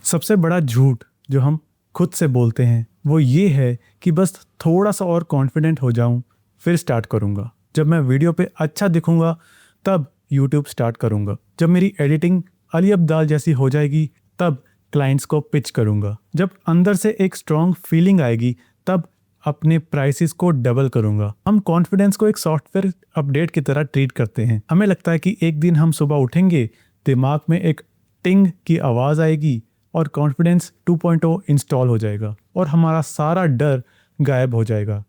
सबसे बड़ा झूठ जो हम खुद से बोलते हैं वो ये है कि बस थोड़ा सा और कॉन्फिडेंट हो जाऊं फिर स्टार्ट करूंगा। जब मैं वीडियो पे अच्छा दिखूंगा तब यूट्यूब स्टार्ट करूंगा। जब मेरी एडिटिंग अली अब्दाल जैसी हो जाएगी तब क्लाइंट्स को पिच करूंगा। जब अंदर से एक स्ट्रॉन्ग फीलिंग आएगी तब अपने प्राइसेस को डबल करूंगा। हम कॉन्फिडेंस को एक सॉफ्टवेयर अपडेट की तरह ट्रीट करते हैं। हमें लगता है कि एक दिन हम सुबह उठेंगे, दिमाग में एक टिंग की आवाज़ आएगी और कॉन्फिडेंस 2.0 इंस्टॉल हो जाएगा और हमारा सारा डर गायब हो जाएगा।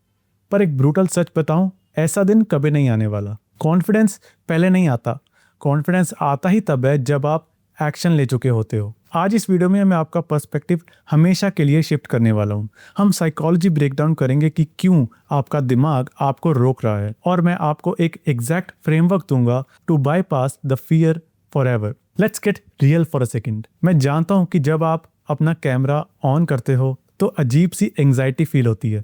पर एक ब्रूटल सच बताऊं, ऐसा दिन कभी नहीं आने वाला। कॉन्फिडेंस पहले नहीं आता। कॉन्फिडेंस आता ही तब है जब आप एक्शन ले चुके होते हो। आज इस वीडियो में मैं आपका पर्सपेक्टिव हमेशा के लिए शिफ्ट करने वाला हूँ। हम साइकोलॉजी ब्रेकडाउन करेंगे कि क्यों आपका दिमाग आपको रोक रहा है, और मैं आपको एक एग्जैक्ट फ्रेमवर्क दूंगा to bypass the fear forever. Let's get real for a second. मैं जानता हूँ कि जब आप अपना कैमरा ऑन करते हो तो अजीब सी एंग्जाइटी फील होती है।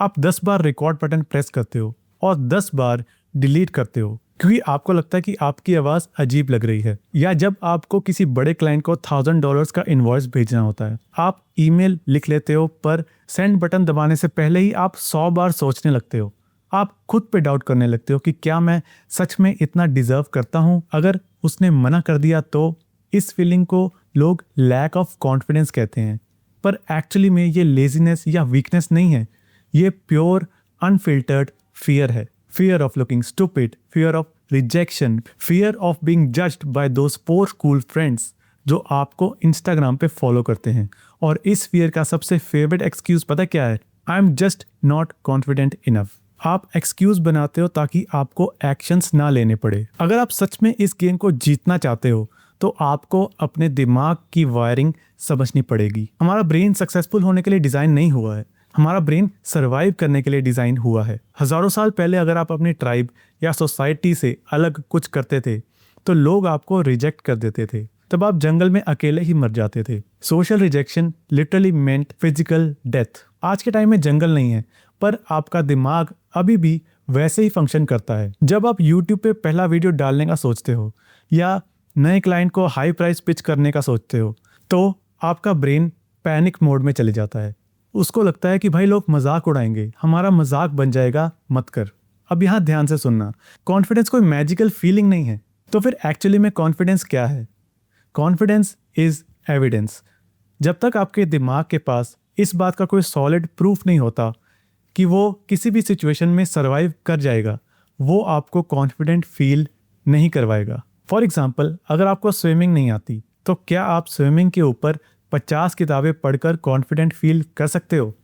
आप 10 बार रिकॉर्ड बटन प्रेस करते हो और 10 बार डिलीट करते हो क्योंकि आपको लगता है कि आपकी आवाज़ अजीब लग रही है। या जब आपको किसी बड़े क्लाइंट को $1000 का इनवॉइस भेजना होता है, आप ईमेल लिख लेते हो पर सेंड बटन दबाने से पहले ही आप 100 बार सोचने लगते हो। आप खुद पे डाउट करने लगते हो कि क्या मैं सच में इतना डिजर्व करता हूँ। अगर उसने मना कर दिया तो इस फीलिंग को लोग लैक ऑफ कॉन्फिडेंस कहते हैं, पर एक्चुअली में ये लेजीनेस या वीकनेस नहीं है। ये प्योर अनफिल्टर्ड फियर है। Fear of looking stupid, fear of rejection, fear of being judged by those poor cool friends जो आपको इंस्टाग्राम पे फॉलो करते हैं। और इस फियर का सबसे फेवरेट एक्सक्यूज पता क्या है? I am just not confident enough. आप एक्सक्यूज बनाते हो ताकि आपको एक्शंस ना लेने पड़े। अगर आप सच में इस गेम को जीतना चाहते हो तो आपको अपने दिमाग की वायरिंग समझनी पड़ेगी। हमारा ब्रेन सक्सेसफुल होने के लिए डिज़ाइन नहीं हुआ है, हमारा ब्रेन सर्वाइव करने के लिए डिज़ाइन हुआ है। हज़ारों साल पहले अगर आप अपनी ट्राइब या सोसाइटी से अलग कुछ करते थे तो लोग आपको रिजेक्ट कर देते थे। तब आप जंगल में अकेले ही मर जाते थे। सोशल रिजेक्शन लिटरली मेंट फिजिकल डेथ। आज के टाइम में जंगल नहीं है, पर आपका दिमाग अभी भी वैसे ही फंक्शन करता है। जब आप YouTube पे पहला वीडियो डालने का सोचते हो या नए क्लाइंट को हाई प्राइस पिच करने का सोचते हो तो आपका ब्रेन पैनिक मोड में चले जाता है। उसको लगता है कि भाई लोग मजाक उड़ाएंगे, हमारा मजाक बन जाएगा, मत कर। अब यहाँ ध्यान से सुनना, कॉन्फिडेंस कोई मैजिकल फीलिंग नहीं है। तो फिर एक्चुअली में कॉन्फिडेंस क्या है? Confidence is evidence. जब तक आपके दिमाग के पास इस बात का कोई सॉलिड प्रूफ नहीं होता कि वो किसी भी सिचुएशन में सर्वाइव कर जाएगा, वो आपको कॉन्फिडेंट फील नहीं करवाएगा। फॉर एग्जाम्पल, अगर आपको स्विमिंग नहीं आती तो क्या आप स्विमिंग के ऊपर 50 किताबें पढ़कर कॉन्फिडेंट फील कर सकते हो?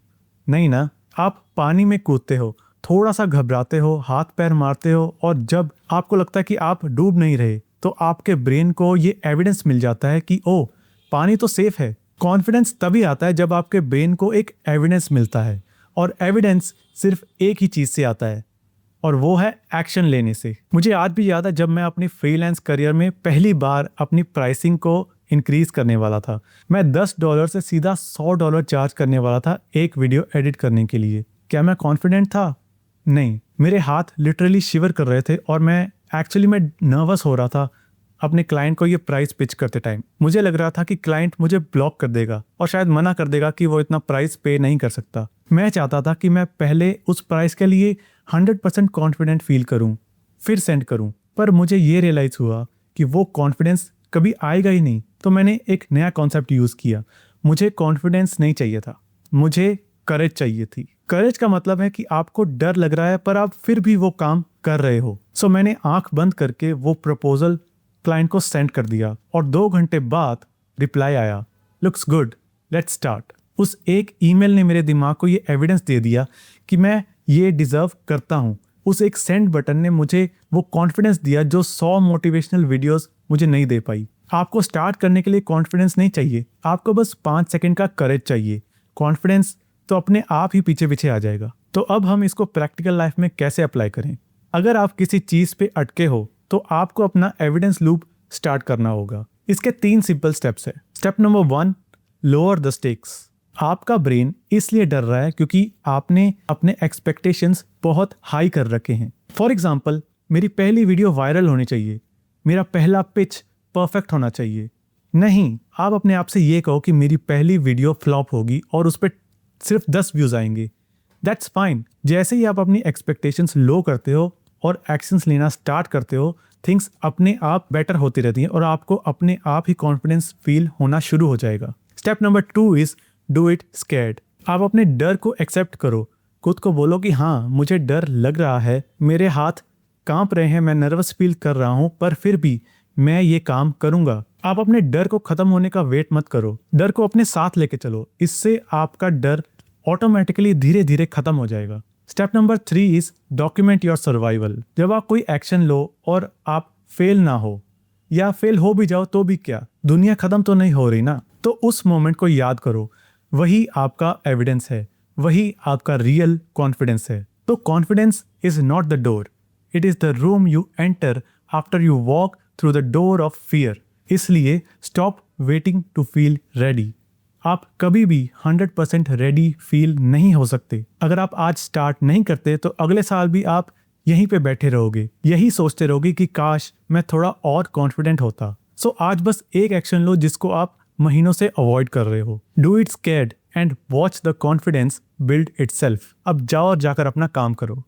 नहीं ना। आप पानी में कूदते हो, थोड़ा सा घबराते हो, हाथ पैर मारते हो, और जब आपको लगता है कि आप डूब नहीं रहे तो आपके ब्रेन को ये एविडेंस मिल जाता है कि ओ, पानी तो सेफ है। कॉन्फिडेंस तभी आता है जब आपके ब्रेन को एक एविडेंस मिलता है, और एविडेंस सिर्फ एक ही चीज़ से आता है और वो है एक्शन लेने से। मुझे आज भी याद है जब मैं अपनी फ्रीलांस करियर में पहली बार अपनी प्राइसिंग को इंक्रीज करने वाला था। मैं $10 से सीधा $100 चार्ज करने वाला था एक वीडियो एडिट करने के लिए। क्या मैं कॉन्फिडेंट था? नहीं। मेरे हाथ लिटरली शिवर कर रहे थे और मैं नर्वस हो रहा था अपने क्लाइंट को ये प्राइस पिच करते टाइम। मुझे लग रहा था कि क्लाइंट मुझे ब्लॉक कर देगा और शायद मना कर देगा कि वो इतना प्राइस पे नहीं कर सकता। मैं चाहता था कि मैं पहले उस प्राइस के लिए 100% कॉन्फिडेंट फील करूं, फिर सेंड करूं। पर मुझे ये रियलाइज हुआ कि वो कॉन्फिडेंस कभी आएगा ही नहीं। तो मैंने एक नया कॉन्सेप्ट यूज़ किया। मुझे कॉन्फिडेंस नहीं चाहिए था, मुझे करेज चाहिए थी। करेज का मतलब है कि आपको डर लग रहा है पर आप फिर भी वो काम कर रहे हो। सो मैंने आंख बंद करके वो प्रपोजल क्लाइंट को सेंड कर दिया और 2 घंटे बाद रिप्लाई आया, लुक्स गुड, लेट्स स्टार्ट। उस एक ईमेल ने मेरे दिमाग को ये एविडेंस दे दिया कि मैं ये डिजर्व करता हूँ। उस एक सेंड बटन ने मुझे वो कॉन्फिडेंस दिया जो 100 मोटिवेशनल वीडियोस मुझे नहीं दे पाई। आपको स्टार्ट करने के लिए कॉन्फिडेंस नहीं चाहिए, आपको बस 5 सेकंड का करेज चाहिए। कॉन्फिडेंस तो अपने आप ही पीछे पीछे आ जाएगा। तो अब हम इसको प्रैक्टिकल लाइफ में कैसे अप्लाई करें? अगर आप किसी चीज़ पे अटके हो तो आपको अपना एविडेंस लूप स्टार्ट करना होगा। इसके 3 सिंपल स्टेप्स है। Step number 1, lower the stakes. आपका ब्रेन इसलिए डर रहा है क्योंकि आपने अपने एक्सपेक्टेशंस बहुत हाई कर रखे हैं। फॉर एग्जाम्पल, मेरी पहली वीडियो वायरल होनी चाहिए, मेरा पहला पिच परफेक्ट होना चाहिए, नहीं, आप अपने आप से ये कहो कि मेरी पहली वीडियो फ्लॉप होगी और उस पर सिर्फ 10 व्यूज आएंगे। That's fine. जैसे ही आप अपनी एक्सपेक्टेशंस लो करते हो और एक्शंस लेना स्टार्ट करते हो, थिंग्स अपने आप बेटर होती रहती हैं और आपको अपने आप ही कॉन्फिडेंस फील होना शुरू हो जाएगा। Step number 2 is do it scared. आप अपने डर को एक्सेप्ट करो। खुद को बोलो कि हाँ, मुझे डर लग रहा है, मेरे हाथ कांप रहे हैं, मैं नर्वस फील कर रहा हूं, पर फिर भी मैं ये काम करूंगा। आप अपने डर को खत्म होने का वेट मत करो, डर को अपने साथ लेके चलो। इससे आपका डर ऑटोमेटिकली धीरे धीरे खत्म हो जाएगा। Step number 3 is document your survival. जब आप कोई एक्शन लो और आप फेल ना हो या फेल हो भी जाओ तो भी क्या, दुनिया खत्म तो नहीं हो रही ना। तो उस मोमेंट को याद करो, वही आपका एविडेंस है, वही आपका रियल कॉन्फिडेंस है। तो confidence is not the door, it is the room you enter after you walk through the door of fear. इसलिए stop waiting to feel ready. आप कभी भी 100% रेडी फील नहीं हो सकते। अगर आप आज स्टार्ट नहीं करते तो अगले साल भी आप यहीं पे बैठे रहोगे, यही सोचते रहोगे कि काश मैं थोड़ा और कॉन्फिडेंट होता। सो आज बस एक एक्शन लो जिसको आप महीनों से अवॉइड कर रहे हो। Do it scared and watch the confidence build itself. अब जाओ और जाकर अपना काम करो।